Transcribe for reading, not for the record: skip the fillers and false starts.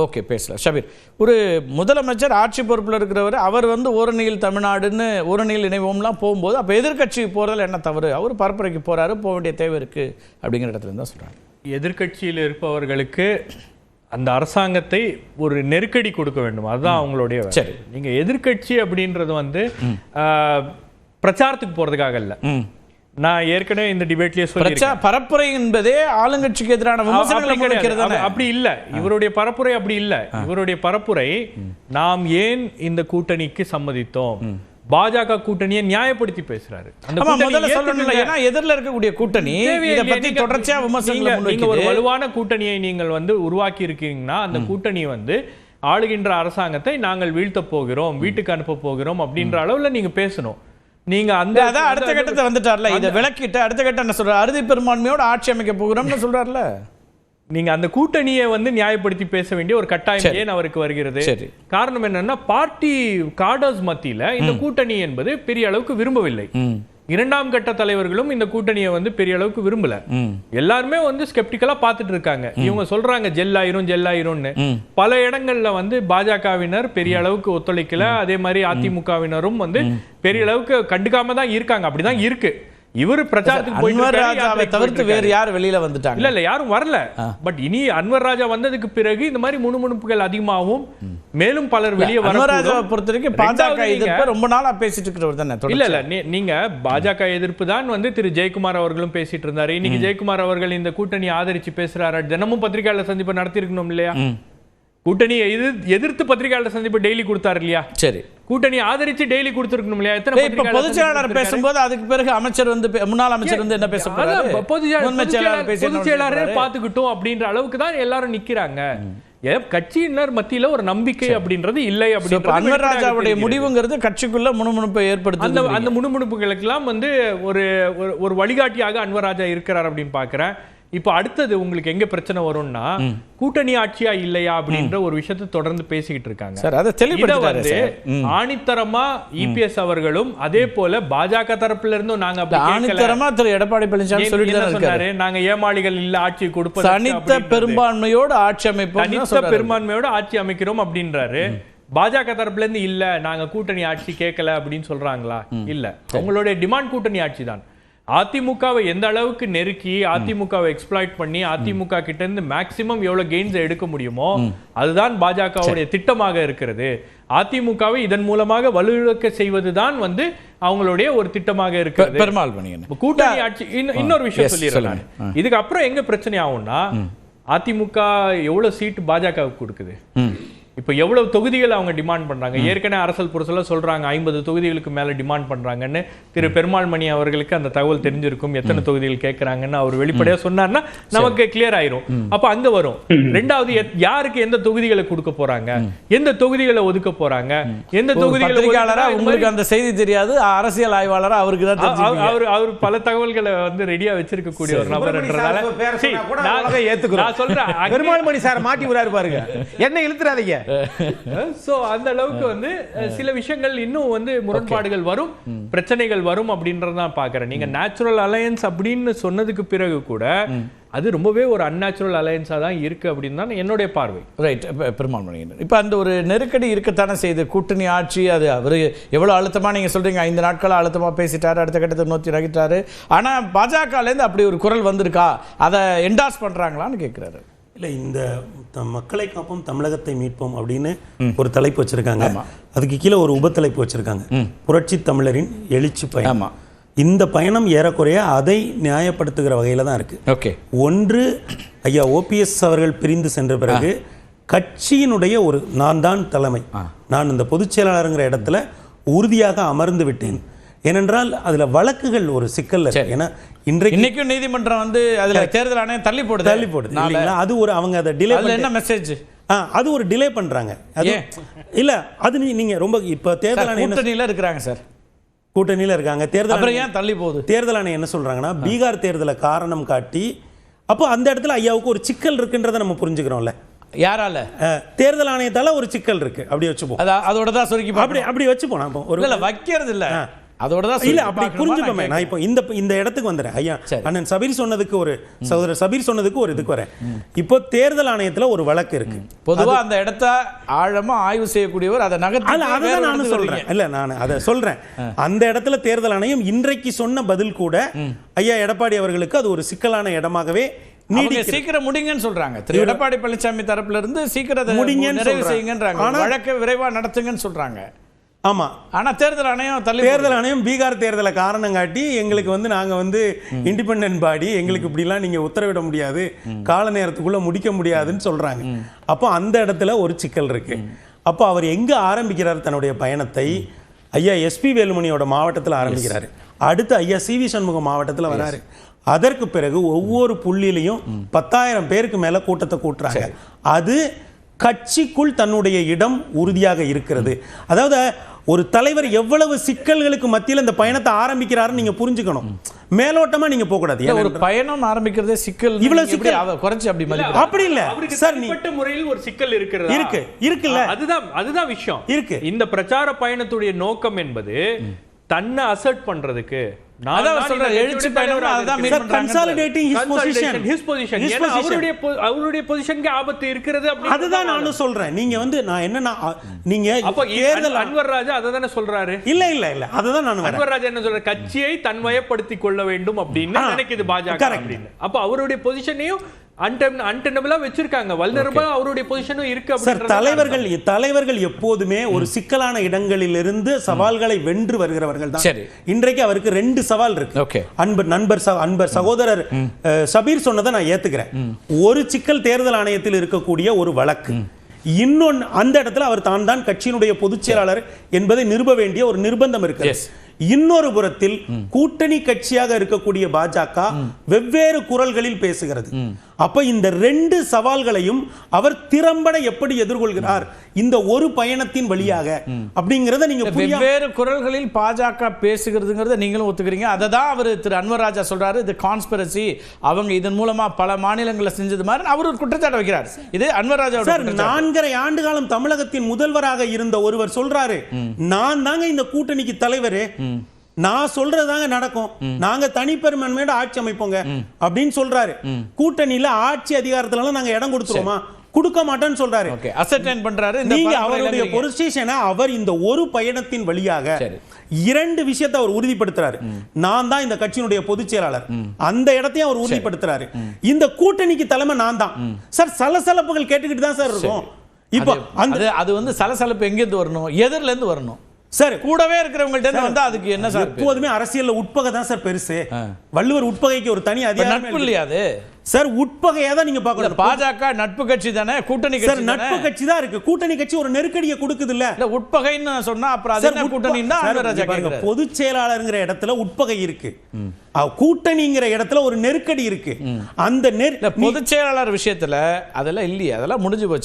Okay, பேசலாம். ஷபீர், ஒரு முதலமைச்சர் ஆட்சி பொறுப்பில் இருக்கிறவர், அவர் ஓரணியில் தமிழ்நாடுன்னு ஓரணியில் இணைவோம்லாம் போகும்போது அப்போ எதிர்கட்சி போகிறதில் என்ன தவறு? அவர் பரப்புரைக்கு போகிறாரு, போக வேண்டிய தேவை இருக்குது அப்படிங்கிற இடத்துல தான் சொல்கிறாங்க. எதிர்கட்சியில் இருப்பவர்களுக்கு அந்த அரசாங்கத்தை ஒரு நெருக்கடி கொடுக்க வேண்டும், அதுதான் அவங்களுடைய. சரி, நீங்கள் எதிர்கட்சி அப்படின்றது பிரச்சாரத்துக்கு போகிறதுக்காக இல்லை. நான் ஏற்கனவே இந்த டிபேட்லயே சொல்லியிருக்கேன், பரப்புரை என்பதே ஆளுங்கட்சிக்கு எதிரான விமர்சனங்களை முன்வைக்கிறது. அப்படி இல்ல, இவருடைய பரப்புரை அப்படி இல்ல. இவருடைய பரப்புரை நாம் ஏன் இந்த கூட்டணிக்கு சம்மதித்தோம், பாஜக கூட்டணியை நியாயப்படுத்தி பேசுறாரு. எதிரில் இருக்கக்கூடிய கூட்டணி இத பத்தி தொடர்ச்சியா விமர்சனங்களை முன்வைக்குது. ஒரு வலுவான கூட்டணியை நீங்கள் உருவாக்கி இருக்கீங்கன்னா அந்த கூட்டணி ஆளுகின்ற அரசாங்கத்தை நாங்கள் வீழ்த்த போகிறோம், வீட்டுக்கு அனுப்ப போகிறோம் அப்படின்ற அளவுல நீங்க பேசணும். நீங்க அந்த அடுத்த கட்டத்தை வந்துட்டார்ல, இதை விளக்கிட்டு அடுத்த கட்டம் என்ன சொல்றாரு? அறுதி பெரும்பான்மையோட ஆட்சி அமைக்க போகிறோம்னு சொல்றாருல. நீங்க அந்த கூட்டணியை நியாயப்படுத்தி பேச வேண்டிய ஒரு கட்டாயம் ஏன் அவருக்கு வருகிறது? காரணம் என்னன்னா, பார்ட்டி காடர்ஸ் மத்தியில இந்த கூட்டணி என்பது பெரிய அளவுக்கு விரும்பவில்லை. இரண்டாம் கட்ட தலைவர்களும் இந்த கூட்டணியை பெரிய அளவுக்கு விரும்பல. எல்லாருமே ஸ்கெப்டிக்கலா பாத்துட்டு இருக்காங்க. இவங்க சொல்றாங்க ஜெல்லாயிரும்னு. பல இடங்கள்ல பாஜகவினர் பெரிய அளவுக்கு ஒத்துழைக்கல. அதே மாதிரி அதிமுகவினரும் பெரிய அளவுக்கு கண்டுக்காம தான் இருக்காங்க. அப்படிதான் இருக்கு. இவர் பிரச்சாரத்துக்கு போயிட்டு தவிர்த்து வேற யாரும் வெளியில வந்துட்டாங்க? இல்ல யாரும் வரல. பட் இனி அன்வர் ராஜா வந்ததுக்கு பிறகு இந்த மாதிரி முணுமுணுப்புகள் அதிகமாகவும் மேலும் பலர் வெளியே வர. அன்வர் ராஜாவை பொறுத்தவரைக்கும் பாஜக எதிர்ப்பு ரொம்ப நாளா பேசிட்டு இருக்கிறவர் தானே. இல்ல நீங்க பாஜக எதிர்ப்பு தான் திரு ஜெயக்குமார் அவர்களும் பேசிட்டு இருந்தாரு. இன்னைக்கு ஜெயக்குமார் அவர்கள் இந்த கூட்டணி ஆதரிச்சு பேசுறாரு. தினமும் பத்திரிகையாளர் சந்திப்பு நடத்தி இருக்கணும் இல்லையா? கூட்டணியை எதிர்த்து பத்திரிகையாளர் சந்திப்பு டெய்லி கொடுத்தாரு இல்லையா? சரி, கூட்டணி ஆதரிச்சு டெய்லி கொடுத்திருக்கணும் இல்லையா? எத்தனை பொதுச் செயலாளர் பேசும்போது அதுக்கு பிறகு அமைச்சர் முன்னாள் அமைச்சர் என்ன பேச போறாரு? பொதுச் செயலாளரே பாத்துக்கிட்டோம் அப்படின்ற அளவுக்கு தான் எல்லாரும் நிக்கிறாங்க. கட்சியினர் மத்தியில ஒரு நம்பிக்கை அப்படின்றது இல்லை. அப்படி அன்வர் ராஜாவுடைய முடிவுங்கிறது கட்சிக்குள்ள முணுமுணுப்பை ஏற்படுத்த, அந்த முணுமுணுப்புகளுக்கு எல்லாம் ஒரு வழிகாட்டியாக அன்வர் ராஜா இருக்கிறார் அப்படின்னு பாக்குறேன். இப்போ அடுத்தது உங்களுக்கு எங்க பிரச்சனை வரும்னா, கூட்டணி ஆட்சியா இல்லையா அப்படின்ற ஒரு விஷயத்தை தொடர்ந்து பேசிக்கிட்டு இருக்காங்க. ஆணித்தரமா இபிஎஸ் அவர்களும் அதே போல பாஜக தரப்புல இருந்தும் நாங்க ஆணித்தரமா திரு எடப்பாடி பழனிசாமி சொல்லிட்டு நாங்க ஏமாளிகள் இல்ல, ஆட்சி கொடுப்போம், தனித்த பெரும்பான்மையோட ஆட்சி அமைப்போம், தனித்த பெரும்பான்மையோட ஆட்சி அமைக்கிறோம் அப்படின்றாரு. பாஜக தரப்புல இருந்து இல்ல நாங்க கூட்டணி ஆட்சி கேட்கல அப்படின்னு சொல்றாங்களா? இல்ல, அவங்களுடைய டிமாண்ட் கூட்டணி ஆட்சி தான். அதிமுகவை எந்த அளவுக்கு நெருக்கி அதிமுகவை எக்ஸ்ப்ளாய்ட் பண்ணி அதிமுக கிட்ட இருந்து மேக்சிமம் எவ்வளவு கெயின்ஸ் எடுக்க முடியுமோ அதுதான் பாஜகவுடைய திட்டமாக இருக்கிறது. அதிமுகவை இதன் மூலமாக வலுவிழக்க செய்வதுதான் அவங்களுடைய ஒரு திட்டமாக இருக்கிறது. கூட்டணி ஆட்சி. இன்னொரு விஷயம் சொல்லிடுறேன், இதுக்கு அப்புறம் எங்க பிரச்சனை ஆகும்னா, அதிமுக எவ்வளவு சீட் பாஜகவுக்கு கொடுக்குது, இப்போ எவ்வளவு தொகுதிகள் அவங்க டிமாண்ட் பண்றாங்க. ஏற்கனவே அரசல் புரசல சொல்றாங்க 50 தொகுதிகளுக்கு மேல டிமாண்ட் பண்றாங்கன்னு. திரு பெருமாள் மணி அவர்களுக்கு அந்த தகவல் தெரிஞ்சிருக்கும், எத்தனை தொகுதிகள் கேட்கறாங்கன்னு அவர் வெளிப்படையா சொன்னார்னா நமக்கு கிளியர் ஆயிரும். அப்ப அங்க வரும். ரெண்டாவது, யாருக்கு எந்த தொகுதிகளை கொடுக்க போறாங்க, எந்த தொகுதிகளை ஒதுக்க போறாங்க, எந்த தொகுதிகளை உங்களுக்கு அந்த செய்தி தெரியாது. அரசியல் ஆய்வாளர் அவருக்கு தான் அவர் பல தகவல்களை ரெடியா வச்சிருக்க கூடிய ஒரு நபர்ன்றதால நான் சொல்றேன், பெருமாள் மணி சார் மாட்டி விடாரு பாருங்க, என்ன இழுத்துறாதீங்க. சோ அந்த அளவுக்கு சில விஷயங்கள் இன்னும் முரண்பாடுகள் வரும், பிரச்சனைகள் வரும் அப்படின்றதான் பாக்குறேன். நீங்க நேச்சுரல் அலையன்ஸ் அப்படின்னு சொன்னதுக்கு பிறகு கூட அது ரொம்பவே ஒரு அன்நேச்சுரல் அலையன்ஸா தான் இருக்கு அப்படின்னு தான் என்னுடைய பார்வை. ரைட். பெருமாள் மணியன், இப்ப அந்த ஒரு நெருக்கடி இருக்கத்தானே செய்து கூட்டணி ஆட்சி. அது அவரு எவ்வளவு அழுத்தமா நீங்க சொல்றீங்க, 5 நாட்களா அழுத்தமா பேசிட்டாரு, அடுத்த கட்டத்தை நோக்கி நகர்த்தாரு. ஆனா பாஜகல இருந்து அப்படி ஒரு குரல் வந்திருக்கா, அதை என்டாஸ் பண்றாங்களான்னு கேட்கிறாரு. இல்லை, இந்த மக்களை காப்போம் தமிழகத்தை மீட்போம் அப்படின்னு ஒரு தலைப்பு வச்சிருக்காங்க. அதுக்கு கீழே ஒரு உபத்தலைப்பு வச்சிருக்காங்க, புரட்சி தமிழரின் எழுச்சி பயணம். இந்த பயணம் ஏறக்குறைய அதை நியாயப்படுத்துகிற வகையில தான் இருக்கு. ஓகே, ஒன்று, ஐயா ஓபிஎஸ் அவர்கள் பிரிந்து சென்ற பிறகு கட்சியினுடைய ஒரு நான் தான் தலைமை, நான் இந்த பொதுச் செயலாளருங்கிற இடத்துல உறுதியாக அமர்ந்து விட்டேன். ஏனென்றால் அதுல வழக்குகள் ஒரு சிக்கல்ல இருக்கு. ஏன்னா இன்னைக்கும் நீதிமன்றம் அதுல தேர்தல் ஆணையம் தள்ளி போடுது. அது ஒரு அவங்க அதை டிலே என்ன மெசேஜ், அது ஒரு டிலே பண்றாங்க. அது இல்ல, அது நீங்க ரொம்ப இப்ப தேர்தல் ஆணையம் கூட்டணியில இருக்காங்க சார், கூட்டணியில இருக்காங்க. தேர்தல் ஏன் தள்ளி போகுது? தேர்தல் ஆணையம் என்ன சொல்றாங்கன்னா, பீகார் தேர்தலை காரணம் காட்டி, அப்போ அந்த இடத்துல ஐயாவுக்கு ஒரு சிக்கல் இருக்குன்றதை நம்ம புரிஞ்சுக்கிறோம்ல. யாரால? தேர்தல் ஆணையத்தால ஒரு சிக்கல் இருக்கு, அப்படி வச்சுப்போம். அதோட தான் சொருக்கி அப்படி வச்சுப்போம். நம்ம ஒரு வைக்கிறது இல்ல, அதோட தான் இல்ல அப்படி புரிஞ்சுக்கோமே. நான் இப்போ இந்த இடத்துக்கு வந்துறேன். ஐயா அண்ணன் சபீர் சொன்னதுக்கு ஒரு சகோதரர் சபீர் சொன்னதுக்கு ஒரு இதுக்கு வரேன். இப்போ தேர்தல் ஆணையத்துல ஒரு வழக்கு இருக்கு. பொதுவா அந்த இடத்தை ஆழமா ஆய்வு செய்யக்கூடியவர் அதை நகர்த்தி அதான் நானும் சொல்றேன். இல்ல நான் அதை சொல்றேன். அந்த இடத்துல தேர்தல் ஆணையம் இன்றைக்கு சொன்ன பதில் கூட ஐயா எடப்பாடி அவர்களுக்கு அது ஒரு சிக்கலான இடமாகவே சீக்கிரம் முடிங்கன்னு சொல்றாங்க. திரு எடப்பாடி பழனிசாமி தரப்புல இருந்து சீக்கிரம் முடிங்கன்னு நிறைவு செய்யுங்கன்றாங்க. வழக்கை விரைவா நடத்துங்கன்னு சொல்றாங்க. ஆமா. ஆனா தேர்தல் ஆணையம் பீகார் தேர்தலை காரணம் காட்டி எங்களுக்கு வந்து நாங்க வந்து இண்டிபெண்டன்ட் பாடி, எங்களுக்கு இப்படிலாம் நீங்க உத்தரவிட முடியாது, கால நேரத்துக்குள்ள முடிக்க முடியாதுன்னு சொல்றாங்க. அப்போ அந்த இடத்துல ஒரு சிக்கல் இருக்கு. அப்போ அவர் எங்க ஆரம்பிக்கிறார் தன்னுடைய பயணத்தை? ஐயா எஸ்பி வேலுமணியோட மாவட்டத்தில் ஆரம்பிக்கிறாரு. அடுத்து ஐயா சிவி சண்முகம் மாவட்டத்தில் வராரு. அதற்கு பிறகு ஒவ்வொரு புள்ளியிலையும் 10,000 பேருக்கு மேல கூட்டத்தை கூட்டுறாங்க. அது கட்சிக்குள் தன்னுடைய இடம் உறுதியாக இருக்கிறது. அதாவது ஒரு தலைவர் எவ்வளவு சிக்கல்களுக்கு மத்தியில் இந்த பயணத்தை ஆரம்பிக்கிறாருன்னு நீங்க புரிஞ்சுக்கணும். மேலோட்டமா நீங்க போக கூடாது. ஒரு பயணம் ஆரம்பிக்கிறதே சிக்கல். இவ்வளவு சிக்கல் குறைச்சு அப்படி இல்ல சார். தனிப்பட்ட முறையில் ஒரு சிக்கல் இருக்கிறது. இருக்குல்ல, அதுதான் விஷயம் இருக்கு. இந்த பிரச்சார பயணத்துடைய நோக்கம் என்பது தன்னை அசர்ட் பண்றதுக்கு அவருடைய பொசிஷனுக்கு ஆபத்து இருக்கிறது. அதுதான் நானும் சொல்றேன். நீங்க வந்து நான் என்னன்னா நீங்க அன்வர் ராஜா அததானே சொல்றாரு. இல்ல அதுதான் நான் அன்வர் ராஜா என்ன சொல்ற, கட்சியை தன்வயப்படுத்திக் கொள்ள வேண்டும் அப்படின்னு நினைக்குது பாஜக அப்படின்னு. அப்ப அவருடைய பொசிஷனையும் அன்டெனபிளா வச்சிருக்காங்க. வல்னரபிளா அவருடைய பொசிஷனும் இருக்கு. தலைவர்கள் எப்போதுமே ஒரு சிக்கலான இடங்களிலிருந்து சவால்களை வென்று வருகிறவர்கள் தான். இன்றைக்கு அவருக்கு 2 சவால் இருக்கு. அன்பர் சகோதரர் சபீர் சொன்னதை நான் ஏத்துக்கிறேன். ஒரு சிக்கல் தேர்தல் ஆணையத்தில் இருக்கக்கூடிய ஒரு வழக்கு. இன்னொன்னு அந்த இடத்துல அவர் தான் கட்சியினுடைய பொதுச் செயலாளர் என்பதை நிறுவ வேண்டிய ஒரு நிர்பந்தம் இருக்கு. இன்னொரு புறத்தில் கூட்டணி கட்சியாக இருக்கக்கூடிய பாஜக வெவ்வேறு குரல்களில் பேசுகிறது. அப்ப இந்த 2 சவால்களையும் அவர் திறம்பட எப்படி எதிர்கொள்கிறார் இந்த ஒரு பயணத்தின் வழியாக அப்படிங்கறத நீங்க வெவ்வேறு குரல்களில் பாஜக பேசுகிறதுங்கிறத நீங்களும் ஒத்துக்கிறீங்க. அதை தான் அவர் திரு அன்வர் ராஜா சொல்றாரு, இது கான்ஸ்பிரசி, அவங்க இதன் மூலமா பல மாநிலங்களை செஞ்சது மாதிரி அவர் ஒரு குற்றச்சாட்டு வைக்கிறார். இது அன்வர் ராஜா 4.5 ஆண்டு காலம் தமிழகத்தின் முதல்வராக இருந்த ஒருவர் சொல்றாரு, நான் தாங்க இந்த கூட்டணிக்கு தலைவர், நான் சொல்றதாங்க நடக்கும், நாங்க தனிப்பெரும்பான்மையோட ஆட்சி அமைப்போங்க அப்படின்னு சொல்றாரு. கூட்டணியில ஆட்சி அதிகாரத்துல நாங்க இடம் கொடுத்துருவோமா? கொடுக்க மாட்டேன்னு சொல்றாரு. அசர்டைன் பண்றாரு. நீங்க அவருடைய பொசிஷனை அவர் இந்த ஒரு பயணத்தின் வழியாக 2 விஷயத்தை அவர் உறுதிப்படுத்துறாரு. நான் தான் இந்த கட்சியினுடைய பொதுச் செயலாளர், அந்த இடத்தையும் அவர் உறுதிப்படுத்துறாரு. இந்த கூட்டணிக்கு தலைமை நான் தான் சார். சலசலப்புகள் கேட்டுக்கிட்டு தான் சார் இருக்கும். இப்போ அது வந்து சலசலப்பு எங்க இருந்து வரணும்? எதிரில இருந்து வரணும் சார். கூடவே இருக்கிறவங்கள்ட்ட வந்தா அதுக்கு என்ன சார்? எப்போதுமே அரசியல்ல உட்பகை தான் சார் பெருசு. வள்ளுவர் உட்பகைக்கு ஒரு தனி அதிகாரம் நட்பு இல்லையா அது சார்? உட்பகையா தான் நீங்க பார்க்கணும். பாஜக நட்பு கட்சி தானே, கூட்டணி கட்சி நட்பு கட்சி தான் இருக்கு. கூட்டணி கட்சி ஒரு நெருக்கடியை கொடுக்குது இல்ல? உட்பகைன்னு சொன்னா அப்புறம் அது என்ன கூட்டணின்னா பொதுச் செயலாளர்ங்கிற இடத்துல உட்பகை இருக்கு, கூட்டணிங்கிற இடத்துல ஒரு நெருக்கடி இருக்கு. அந்த பொதுச் செயலாளர் விஷயத்துல அதெல்லாம் இல்லையா? அதெல்லாம் முடிஞ்சு போச்சு.